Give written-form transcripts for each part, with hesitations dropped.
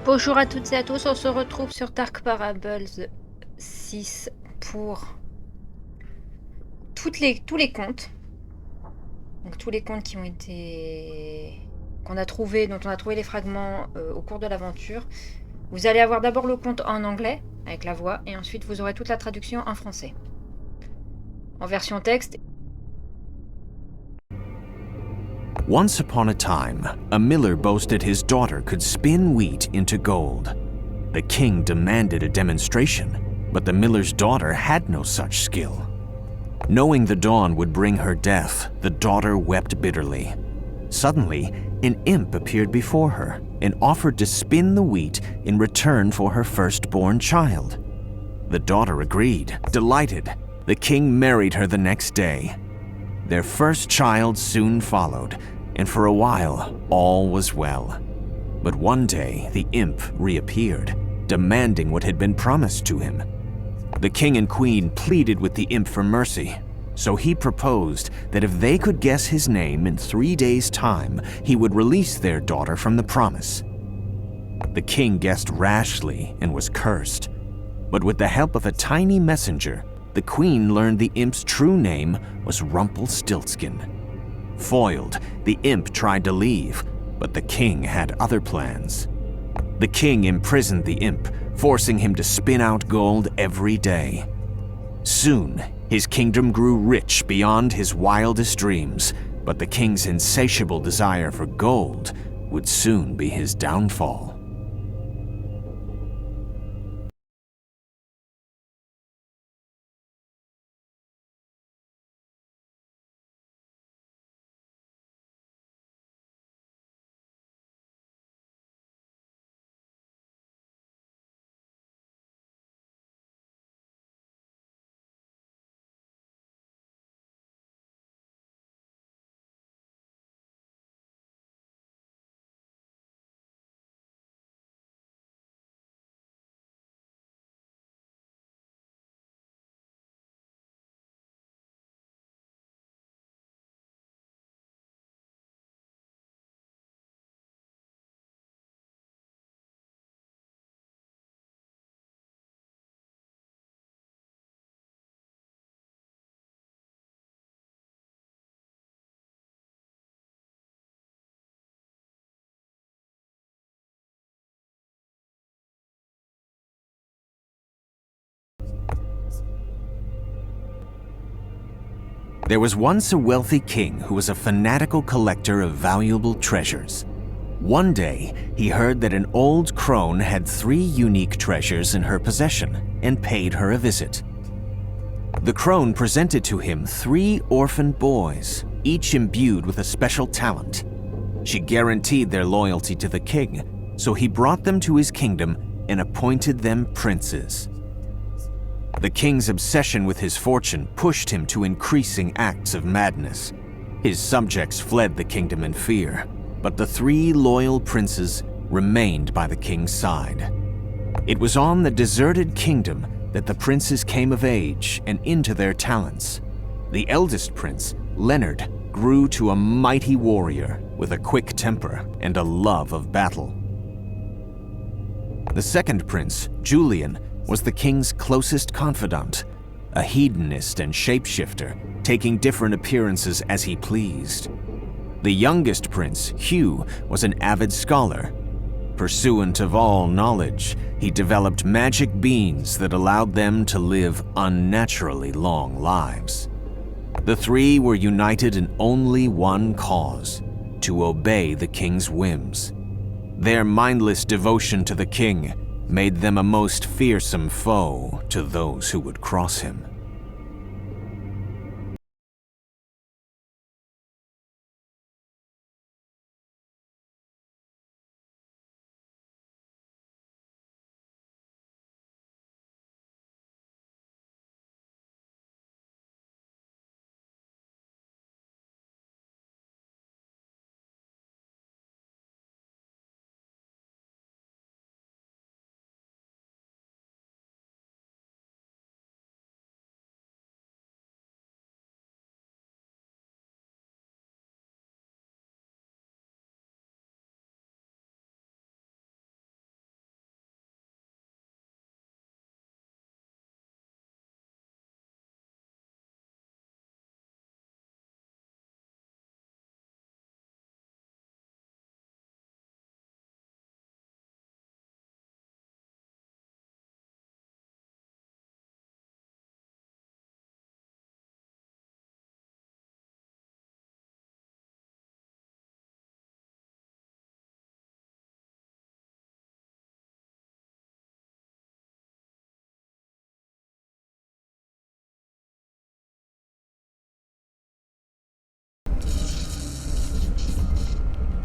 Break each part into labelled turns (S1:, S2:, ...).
S1: Bonjour à toutes et à tous, on se retrouve sur Dark Parables 6 pour tous les contes. Donc tous les contes qui ont été qu'on a trouvé, dont on a trouvé les fragments au cours de l'aventure. Vous allez avoir d'abord le conte en anglais avec la voix et ensuite vous aurez toute la traduction en français. En version texte.
S2: Once upon a time, a miller boasted his daughter could spin wheat into gold. The king demanded a demonstration, but the miller's daughter had no such skill. Knowing the dawn would bring her death, the daughter wept bitterly. Suddenly, an imp appeared before her and offered to spin the wheat in return for her firstborn child. The daughter agreed, delighted. The king married her the next day. Their first child soon followed, and for a while, all was well. But one day, the imp reappeared, demanding what had been promised to him. The king and queen pleaded with the imp for mercy, so he proposed that if they could guess his name in 3 days' time, he would release their daughter from the promise. The king guessed rashly and was cursed, but with the help of a tiny messenger, the queen learned the imp's true name was Rumpelstiltskin. Foiled, the imp tried to leave, but the king had other plans. The king imprisoned the imp, forcing him to spin out gold every day. Soon, his kingdom grew rich beyond his wildest dreams, but the king's insatiable desire for gold would soon be his downfall. There was once a wealthy king who was a fanatical collector of valuable treasures. One day, he heard that an old crone had 3 unique treasures in her possession and paid her a visit. The crone presented to him 3 orphan boys, each imbued with a special talent. She guaranteed their loyalty to the king, so he brought them to his kingdom and appointed them princes. The king's obsession with his fortune pushed him to increasing acts of madness. His subjects fled the kingdom in fear, but the 3 loyal princes remained by the king's side. It was on the deserted kingdom that the princes came of age and into their talents. The eldest prince, Leonard, grew to a mighty warrior with a quick temper and a love of battle. The second prince, Julian, was the king's closest confidant, a hedonist and shapeshifter, taking different appearances as he pleased. The youngest prince, Hugh, was an avid scholar. Pursuant of all knowledge, he developed magic beans that allowed them to live unnaturally long lives. The 3 were united in only one cause: to obey the king's whims. Their mindless devotion to the king made them a most fearsome foe to those who would cross him.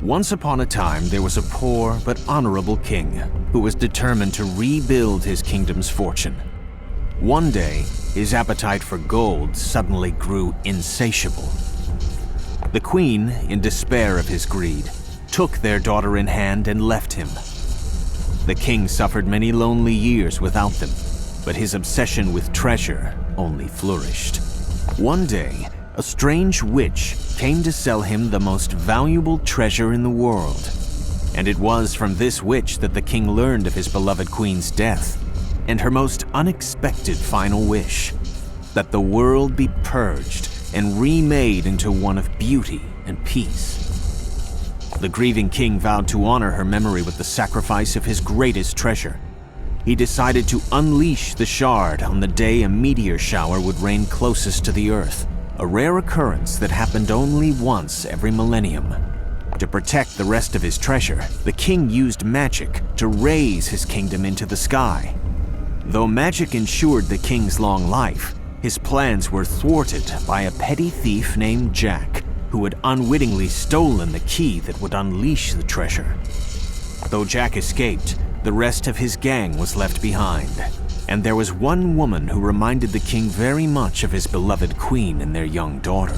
S2: Once upon a time, there was a poor but honorable king who was determined to rebuild his kingdom's fortune. One day, his appetite for gold suddenly grew insatiable. The queen, in despair of his greed, took their daughter in hand and left him. The king suffered many lonely years without them, but his obsession with treasure only flourished. One day, a strange witch came to sell him the most valuable treasure in the world. And it was from this witch that the king learned of his beloved queen's death, and her most unexpected final wish, that the world be purged and remade into one of beauty and peace. The grieving king vowed to honor her memory with the sacrifice of his greatest treasure. He decided to unleash the shard on the day a meteor shower would rain closest to the earth, a rare occurrence that happened only once every millennium. To protect the rest of his treasure, the king used magic to raise his kingdom into the sky. Though magic ensured the king's long life, his plans were thwarted by a petty thief named Jack, who had unwittingly stolen the key that would unleash the treasure. Though Jack escaped, the rest of his gang was left behind, and there was one woman who reminded the king very much of his beloved queen and their young daughter.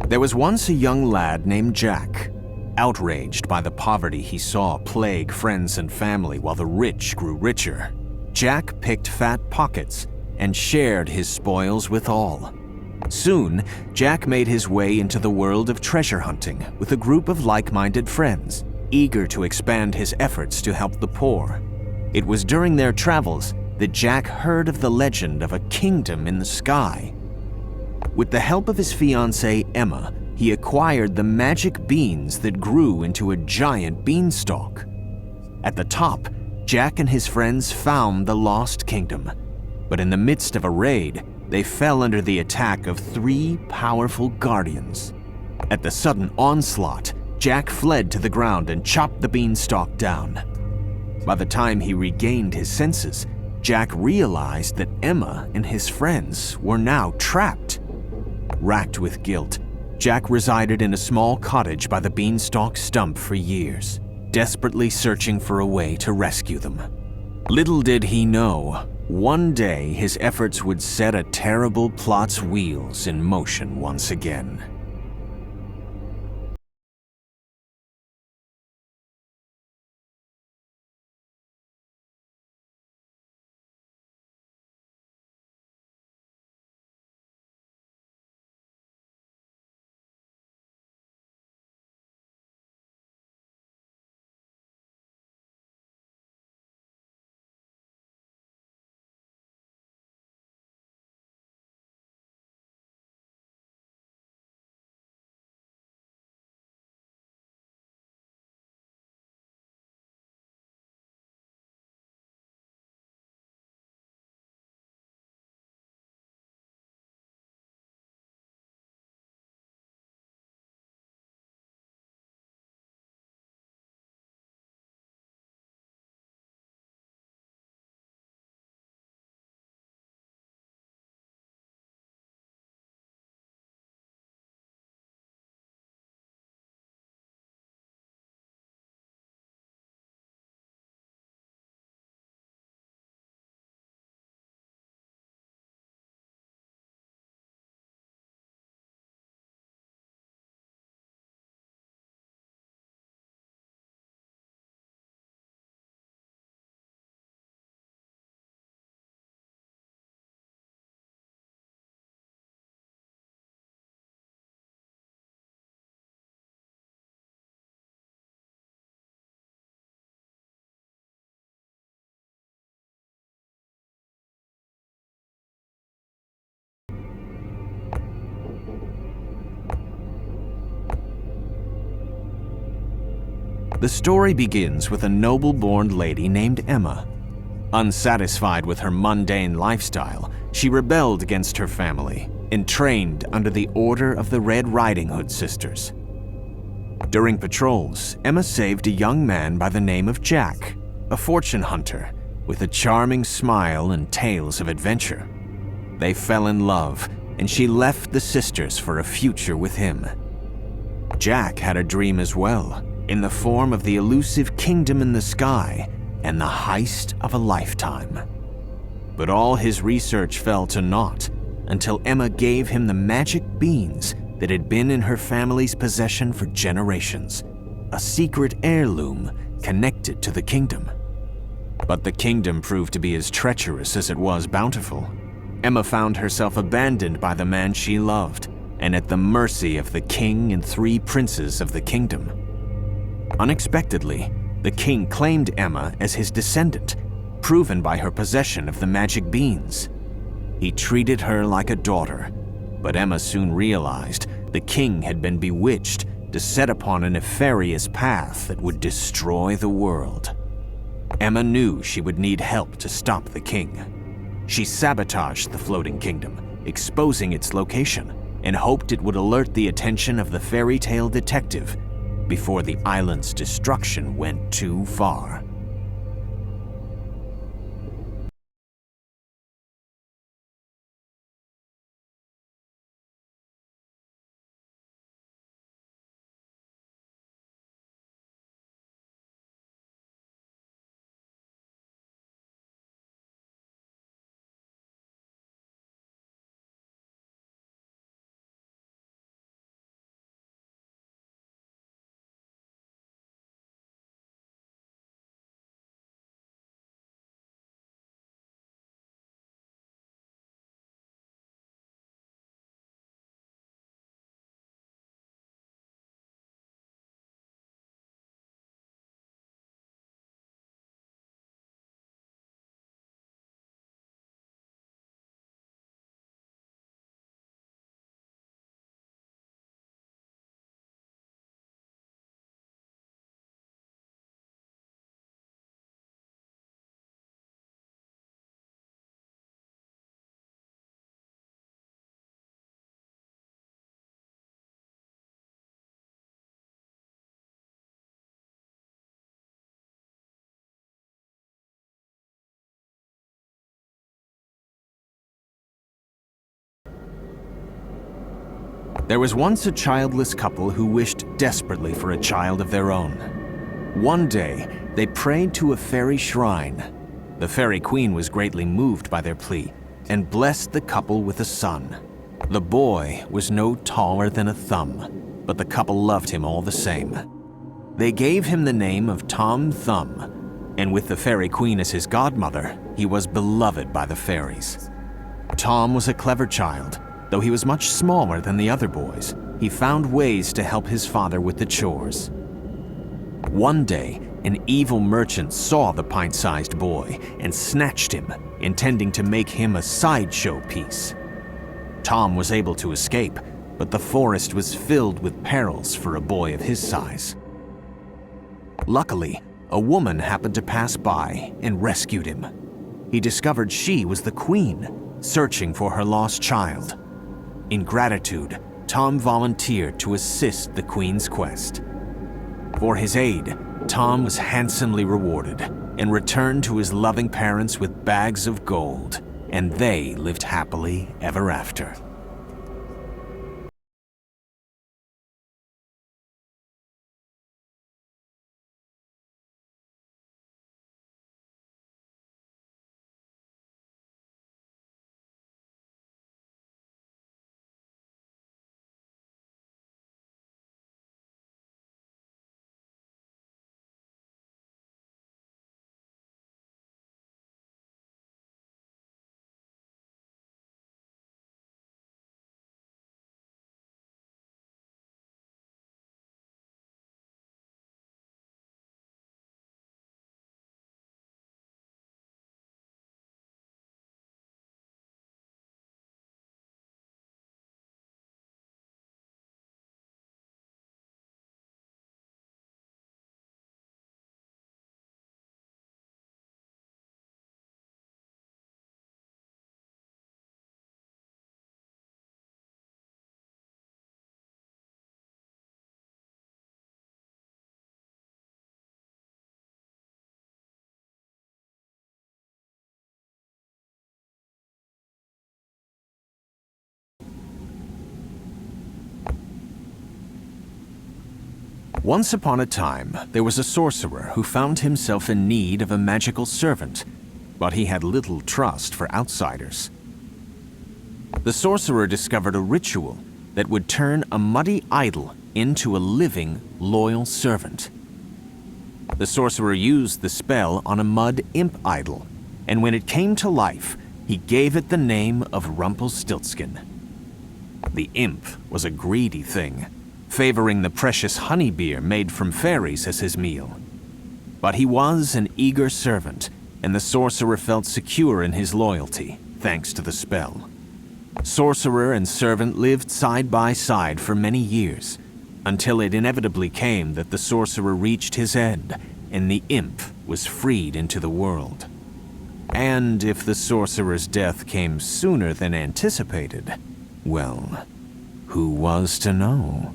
S2: There was once a young lad named Jack. Outraged by the poverty he saw plague friends and family while the rich grew richer, Jack picked fat pockets and shared his spoils with all. Soon, Jack made his way into the world of treasure hunting with a group of like-minded friends, eager to expand his efforts to help the poor. It was during their travels that Jack heard of the legend of a kingdom in the sky. With the help of his fiancée, Emma, he acquired the magic beans that grew into a giant beanstalk. At the top, Jack and his friends found the lost kingdom, but in the midst of a raid, they fell under the attack of 3 powerful guardians. At the sudden onslaught, Jack fled to the ground and chopped the beanstalk down. By the time he regained his senses, Jack realized that Emma and his friends were now trapped. Racked with guilt, Jack resided in a small cottage by the beanstalk stump for years, desperately searching for a way to rescue them. Little did he know, one day his efforts would set a terrible plot's wheels in motion once again. The story begins with a noble-born lady named Emma. Unsatisfied with her mundane lifestyle, she rebelled against her family and trained under the Order of the Red Riding Hood Sisters. During patrols, Emma saved a young man by the name of Jack, a fortune hunter with a charming smile and tales of adventure. They fell in love, and she left the sisters for a future with him. Jack had a dream as well, in the form of the elusive kingdom in the sky and the heist of a lifetime. But all his research fell to naught until Emma gave him the magic beans that had been in her family's possession for generations, a secret heirloom connected to the kingdom. But the kingdom proved to be as treacherous as it was bountiful. Emma found herself abandoned by the man she loved and at the mercy of the king and 3 princes of the kingdom. Unexpectedly, the king claimed Emma as his descendant, proven by her possession of the magic beans. He treated her like a daughter, but Emma soon realized the king had been bewitched to set upon a nefarious path that would destroy the world. Emma knew she would need help to stop the king. She sabotaged the floating kingdom, exposing its location, and hoped it would alert the attention of the fairy tale detective before the island's destruction went too far. There was once a childless couple who wished desperately for a child of their own. One day, they prayed to a fairy shrine. The fairy queen was greatly moved by their plea and blessed the couple with a son. The boy was no taller than a thumb, but the couple loved him all the same. They gave him the name of Tom Thumb, and with the fairy queen as his godmother, he was beloved by the fairies. Tom was a clever child. Though he was much smaller than the other boys, he found ways to help his father with the chores. One day, an evil merchant saw the pint-sized boy and snatched him, intending to make him a sideshow piece. Tom was able to escape, but the forest was filled with perils for a boy of his size. Luckily, a woman happened to pass by and rescued him. He discovered she was the queen, searching for her lost child. In gratitude, Tom volunteered to assist the Queen's quest. For his aid, Tom was handsomely rewarded and returned to his loving parents with bags of gold, and they lived happily ever after. Once upon a time, there was a sorcerer who found himself in need of a magical servant, but he had little trust for outsiders. The sorcerer discovered a ritual that would turn a muddy idol into a living, loyal servant. The sorcerer used the spell on a mud imp idol, and when it came to life, he gave it the name of Rumpelstiltskin. The imp was a greedy thing, favoring the precious honey beer made from fairies as his meal. But he was an eager servant, and the sorcerer felt secure in his loyalty, thanks to the spell. Sorcerer and servant lived side by side for many years, until it inevitably came that the sorcerer reached his end, and the imp was freed into the world. And if the sorcerer's death came sooner than anticipated, well, who was to know?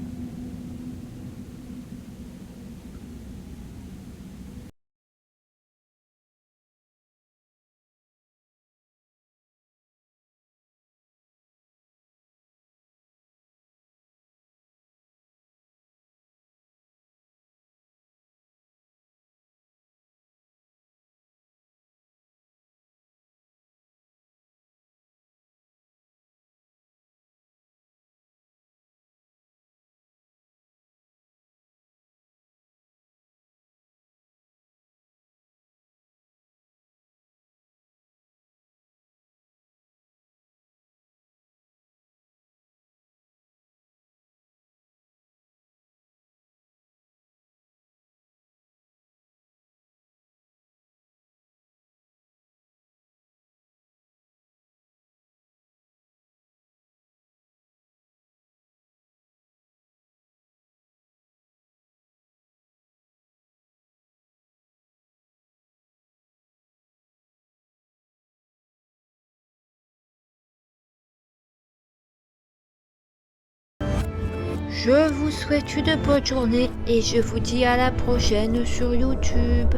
S1: Je vous souhaite une bonne journée et je vous dis à la prochaine sur YouTube.